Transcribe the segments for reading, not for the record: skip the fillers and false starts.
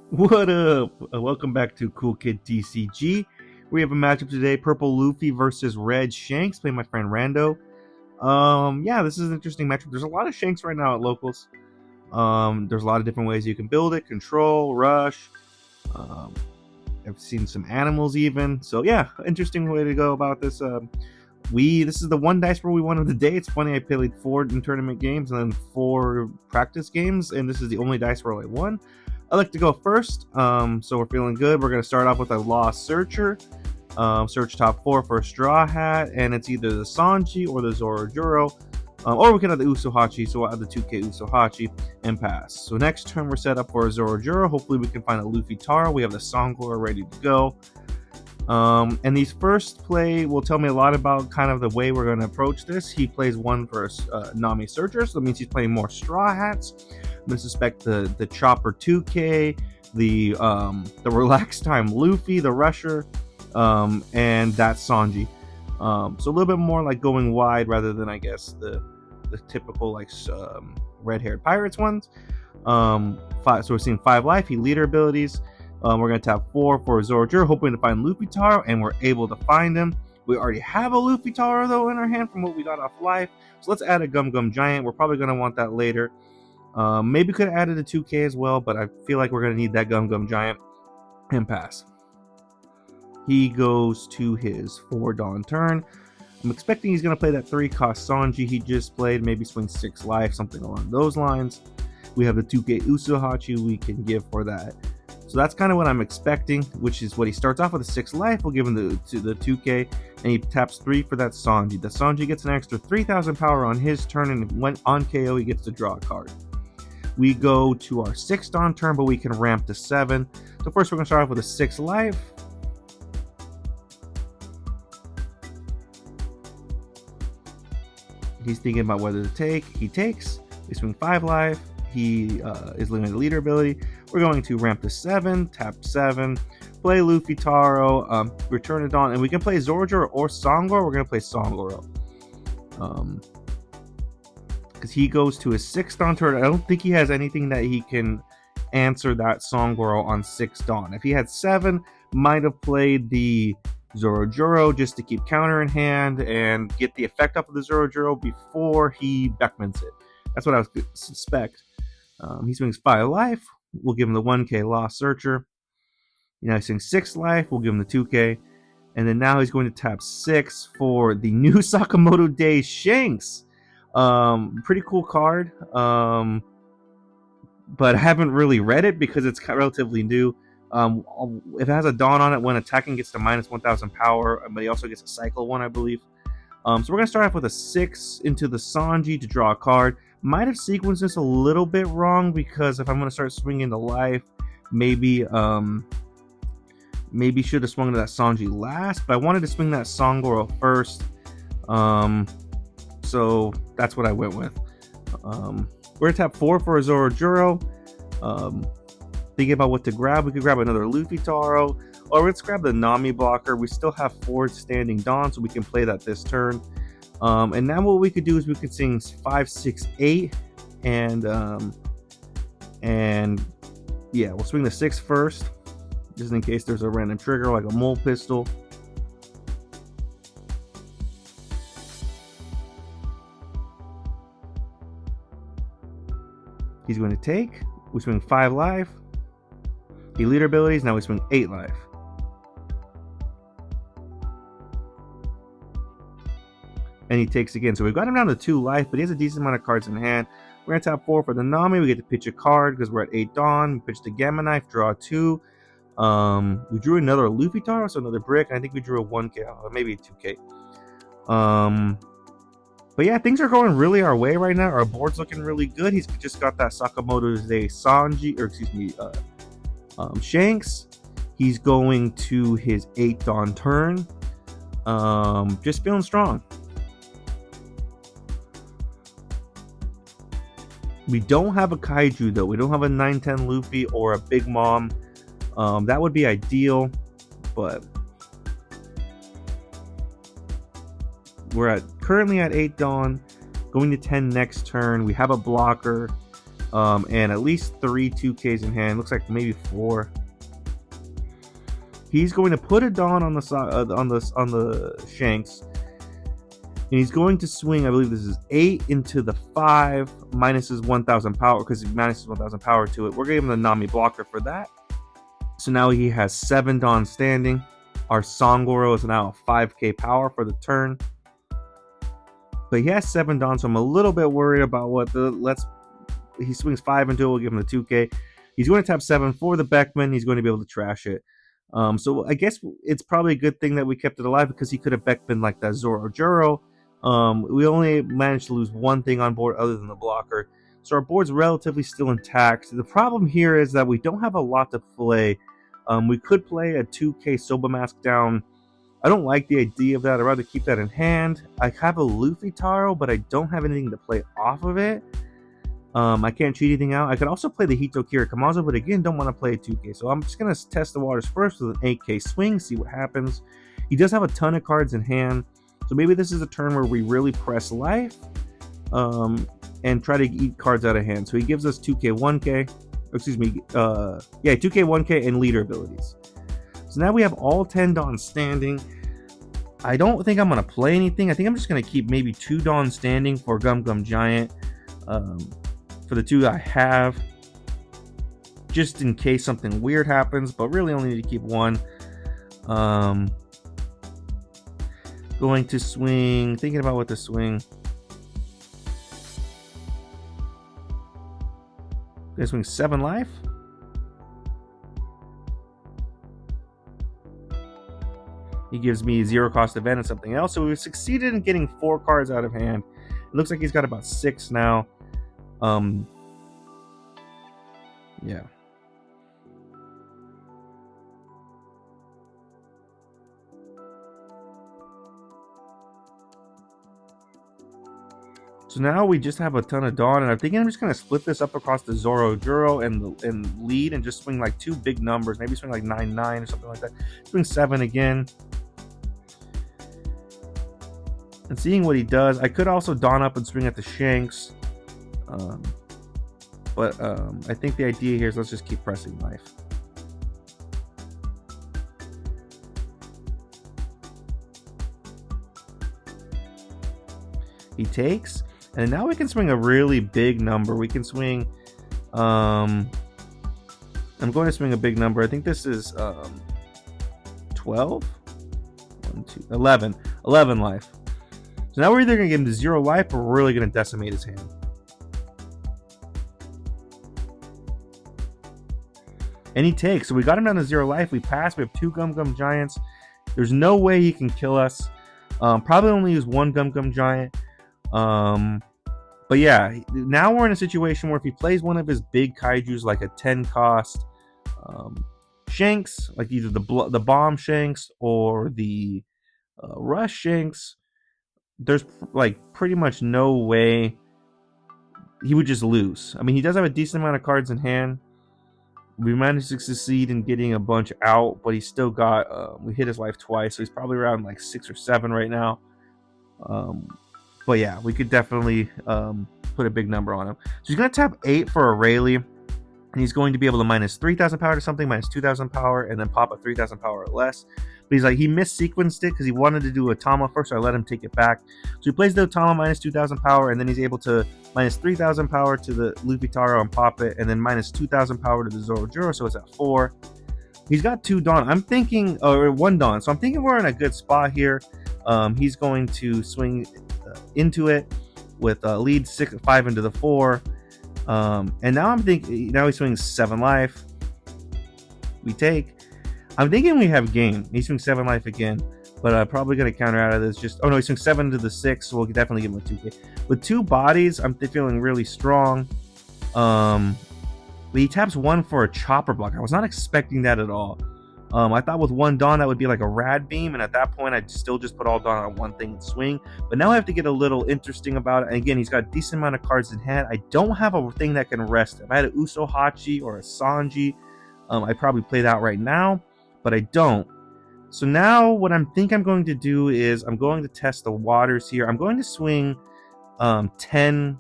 What up? Welcome back to Cool Kid TCG. We have a matchup today: Purple Luffy versus Red Shanks. Playing my friend Rando. Yeah, this is an interesting matchup. There's a lot of Shanks right now at locals. There's a lot of different ways you can build it: control, rush. Um, I've seen some animals even. So yeah, interesting way to go about this. This is the one dice roll we won of the day. It's funny, I played 4 in tournament games and then 4 practice games, and this is the only dice roll I won. I like to go first, so we're feeling good. We're going to start off with a Lost Searcher. Search top 4 for a Straw Hat, and it's either the Sanji or the Zorojuro. Or we can have the Usohachi, so we'll have the 2K Usohachi and pass. So next turn we're set up for a Zorojuro. Hopefully we can find a Luffy Taro. We have the Songora ready to go. And these first play will tell me a lot about kind of the way we're going to approach this. He plays one for Nami Searcher, so that means he's playing more Straw Hats. I'm going to suspect the Chopper 2K, the Relaxed Time Luffy, the Rusher, and that Sanji. So a little bit more like going wide rather than, I guess, the typical like red-haired pirates ones. So we're seeing 5 life. He leader abilities. We're going to tap 4 for Zorojuro, hoping to find Luffy Taro, and we're able to find him. We already have a Luffy Taro, though, in our hand from what we got off life. So let's add a Gum Gum Giant. We're probably going to want that later. Maybe could have added a 2K as well, but I feel like we're going to need that Gum Gum Giant and pass. He goes to his 4 Dawn turn. I'm expecting he's going to play that 3-cost Sanji he just played, maybe swing 6 life, something along those lines. We have the 2K Usohachi we can give for that. So that's kind of what I'm expecting, which is what he starts off with a 6 life. We'll give him the 2K, and he taps 3 for that Sanji. The Sanji gets an extra 3,000 power on his turn, and when on KO, he gets to draw a card. We go to our 6th Dawn turn, but we can ramp to 7. So first we're going to start off with a 6 life. He's thinking about whether to take. He takes. We swing 5 life. He is limited leader ability. We're going to ramp to 7, tap 7, play Luffy Taro, return to Dawn, and we can play Zorojuro or Songoro. We're going to play Songoro. Because he goes to his 6th Dawn turn. I don't think he has anything that he can answer that Songoro on 6th Dawn. If he had 7, might have played the Zorojuro just to keep counter in hand and get the effect off of the Zorojuro before he Beckmans it. That's what I would suspect. He swings 5 life. We'll give him the 1K Lost Searcher. He swings 6 life. We'll give him the 2K. And then now he's going to tap 6 for the new Sakamoto Day Shanks. Pretty cool card. But I haven't really read it because it's relatively new. If it has a Dawn on it, when attacking gets to minus 1,000 power, but he also gets a Cycle 1, I believe. So we're going to start off with a 6 into the Sanji to draw a card. Might have sequenced this a little bit wrong because if I'm going to start swinging to life, maybe should have swung to that Sanji last, but I wanted to swing that Songoro first. So that's what I went with. We're going to tap 4 for a Zorojuro. Thinking about what to grab, we could grab another Luffy Taro, or let's grab the Nami blocker. We still have 4 standing Dawn, so we can play that this turn. And now what we could do is we could sing 5, 6, 8, and yeah, we'll swing the 6 first, just in case there's a random trigger like a mole pistol. He's going to take. We swing 5 life. He leader abilities. Now we swing 8 life. And he takes again. So we've got him down to 2 life, but he has a decent amount of cards in hand. We're going to tap 4 for the Nami. We get to pitch a card because we're at 8 Dawn. We pitch the Gamma Knife, draw 2. We drew another Luffy Taro, so another brick. I think we drew a 1K, or maybe a 2K. But yeah, things are going really our way right now. Our board's looking really good. He's just got that Sakamoto's Day Sanji, or excuse me, Shanks. He's going to his 8th Dawn turn. Just feeling strong. We don't have a Kaiju though. We don't have a 910 Luffy or a Big Mom. That would be ideal, but we're currently at 8 Dawn, going to 10 next turn. We have a blocker, and at least 3 2Ks in hand. Looks like maybe 4. He's going to put a Dawn on the Shanks, and he's going to swing. I believe this is 8 into the 5 minus his 1,000 power because he minuses 1,000 power to it. We're gonna give him the Nami blocker for that. So now he has 7 Dawn standing. Our Songoro is now 5k power for the turn, but he has 7 Dawn, so I'm a little bit worried about what he swings 5 into it. We'll give him the 2k. He's going to tap 7 for the Beckman. He's going to be able to trash it. So I guess it's probably a good thing that we kept it alive because he could have Beckman like that Zoro Juro. We only managed to lose 1 thing on board other than the blocker. So our board's relatively still intact. The problem here is that we don't have a lot to play. We could play a 2k Soba Mask down. I don't like the idea of that. I'd rather keep that in hand. I have a Luffy Taro, but I don't have anything to play off of it. I can't cheat anything out. I could also play the Hitokiri Kamazo, but again, don't want to play a 2k. So I'm just going to test the waters first with an 8k swing, see what happens. He does have a ton of cards in hand. So maybe this is a turn where we really press life and try to eat cards out of hand. So he gives us 2k, 1k. Excuse me. 2k, 1k, and leader abilities. So now we have all 10 Dawns standing. I don't think I'm going to play anything. I think I'm just going to keep maybe 2 Dawns standing for Gum Gum Giant. For the 2 I have, just in case something weird happens, but really only need to keep 1. Going to swing, thinking about what to swing. Gonna swing 7 life. He gives me 0 cost event and something else. So we've succeeded in getting 4 cards out of hand. It looks like he's got about 6 now. Yeah. So now we just have a ton of Dawn, and I'm thinking I'm just gonna split this up across the Zoro Juro and lead and just swing like 2 big numbers. Maybe swing like 9-9 or something like that. Swing 7 again. And seeing what he does. I could also Dawn up and swing at the Shanks. But I think the idea here is let's just keep pressing life. He takes, and now we can swing a really big number. We can swing, I'm going to swing a big number. I think this is 12? 1, 2, 11 life. So now we're either going to give him to 0 life or we're really going to decimate his hand. And he takes. So we got him down to 0 life. We pass. We have 2 Gum Gum Giants. There's no way he can kill us. Probably only use 1 Gum Gum Giant. But yeah, now we're in a situation where if he plays one of his big kaijus, like a 10 cost Shanks, like either the bomb Shanks or the rush Shanks, there's like pretty much no way he would just lose. I mean, he does have a decent amount of cards in hand. We managed to succeed in getting a bunch out, but he's still got, we hit his life twice, so he's probably around like 6 or 7 right now. But yeah, we could definitely put a big number on him. So he's going to tap 8 for a Rayleigh, and he's going to be able to minus 3,000 power to something, minus 2,000 power, and then pop a 3,000 power or less. But he's like, he mis-sequenced it because he wanted to do a Tama first, so I let him take it back. So he plays the Tama minus 2,000 power, and then he's able to minus 3,000 power to the Luffy Taro and pop it, and then minus 2,000 power to the Zoro Juro, so it's at 4. He's got 2 Dawn. I'm thinking, or 1 Dawn, so I'm thinking we're in a good spot here. He's going to swing into it with lead 5 into the 4. And now I'm thinking, now he swings 7 life. We take. I'm thinking we have game. He swings 7 life again, but I'm probably going to counter out of this. Just, oh no, he swings 7 to the 6, so we'll definitely give him a 2k. With 2 bodies, I'm feeling really strong. But he taps 1 for a chopper block. I was not expecting that at all. I thought with 1 Dawn that would be like a rad beam, and at that point I'd still just put all Dawn on 1 thing and swing. But now I have to get a little interesting about it. And again, he's got a decent amount of cards in hand. I don't have a thing that can rest. If I had a Usohachi or a Sanji, I'd probably play that right now, but I don't. So now what I'm going to do is I'm going to test the waters here. I'm going to swing 10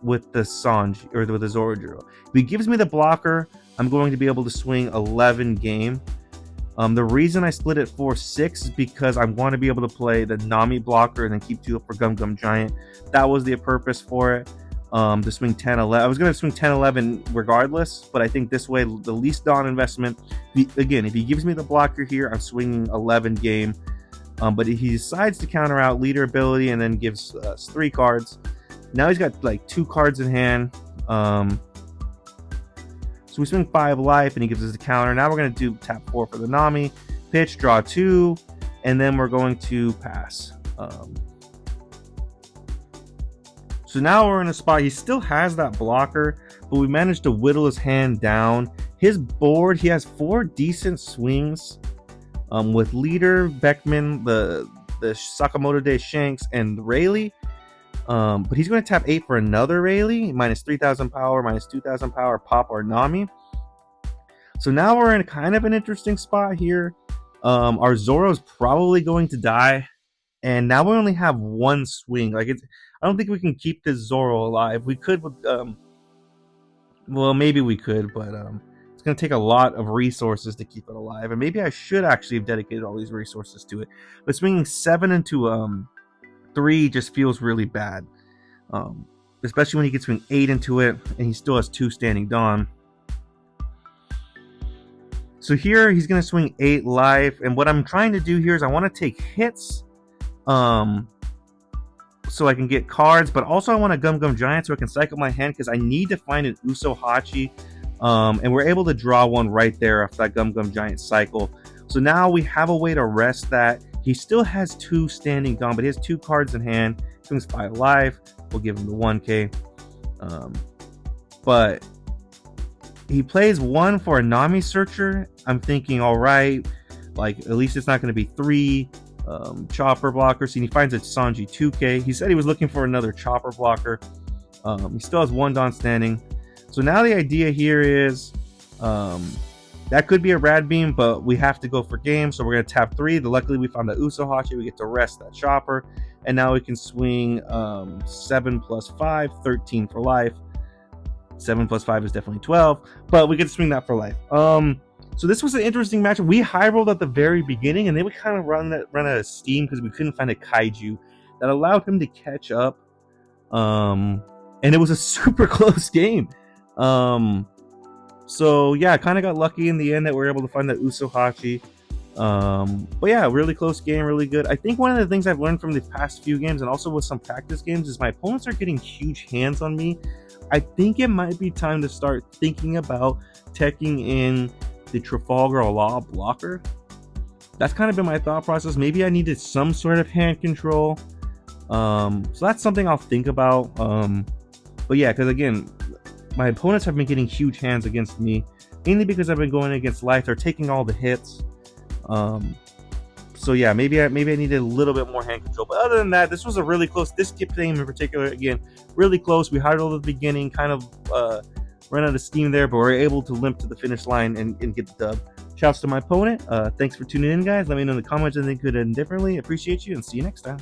with the Sanji or with the Zoro. If he gives me the blocker, I'm going to be able to swing 11 game. The reason I split it 4-6 is because I want to be able to play the Nami blocker and then keep 2 up for Gum Gum Giant. That was the purpose for it. To swing 10-11. I was going to swing 10-11 regardless, but I think this way, the least Dawn investment. Again, if he gives me the blocker here, I'm swinging 11 game. But if he decides to counter out leader ability and then gives us 3 cards, now he's got like 2 cards in hand. So we swing 5 life and he gives us the counter. Now we're going to do tap 4 for the Nami, pitch, draw 2, and then we're going to pass. So now we're in a spot, he still has that blocker, but we managed to whittle his hand down. His board, he has 4 decent swings with leader, Beckman, the Sakamoto Day Shanks, and Rayleigh. But he's going to tap 8 for another Rayleigh, minus 3,000 power, minus 2,000 power, Pop or Nami. So now we're in kind of an interesting spot here. Our Zoro's probably going to die, and now we only have 1 swing. Like I don't think we can keep this Zoro alive. We could, well, maybe we could, but it's going to take a lot of resources to keep it alive, and maybe I should actually have dedicated all these resources to it. But swinging 7 into 3 just feels really bad, especially when he can swing 8 into it and he still has 2 standing Dawn. So here he's going to swing 8 life, and what I'm trying to do here is I want to take hits so I can get cards, but also I want a Gum Gum Giant so I can cycle my hand because I need to find an Uso Hachi, and we're able to draw one right there after that Gum Gum Giant cycle. So now we have a way to rest that. He still has 2 standing Dawn, but he has 2 cards in hand. Swings 5 life. We'll give him the 1k. But he plays 1 for a Nami Searcher. I'm thinking, all right, like at least it's not going to be 3 chopper blockers. And he finds a Sanji 2k. He said he was looking for another chopper blocker. He still has 1 Dawn standing. So now the idea here is that could be a Rad Beam, but we have to go for game. So we're going to tap 3. Luckily, we found the Uso Hachi. We get to rest that chopper. And now we can swing 7 plus 5, 13 for life. 7 plus 5 is definitely 12, but we get to swing that for life. So this was an interesting match. We high rolled at the very beginning, and then we kind of run out of steam because we couldn't find a kaiju that allowed him to catch up. And it was a super close game. So yeah, I kind of got lucky in the end that we were able to find that Uso Hachi. But yeah, really close game, really good. I think one of the things I've learned from the past few games and also with some practice games is my opponents are getting huge hands on me. I think it might be time to start thinking about teching in the Trafalgar Law blocker. That's kind of been my thought process. Maybe I needed some sort of hand control. So that's something I'll think about. But yeah, because again, my opponents have been getting huge hands against me, mainly because I've been going against life. They're taking all the hits. So yeah, maybe I needed a little bit more hand control. But other than that, this was a really close. This skip game in particular, again, really close. We hard rolled at the beginning, kind of ran out of steam there, but we were able to limp to the finish line and get the dub. Shouts to my opponent. Thanks for tuning in, guys. Let me know in the comments anything could have done differently. Appreciate you, and see you next time.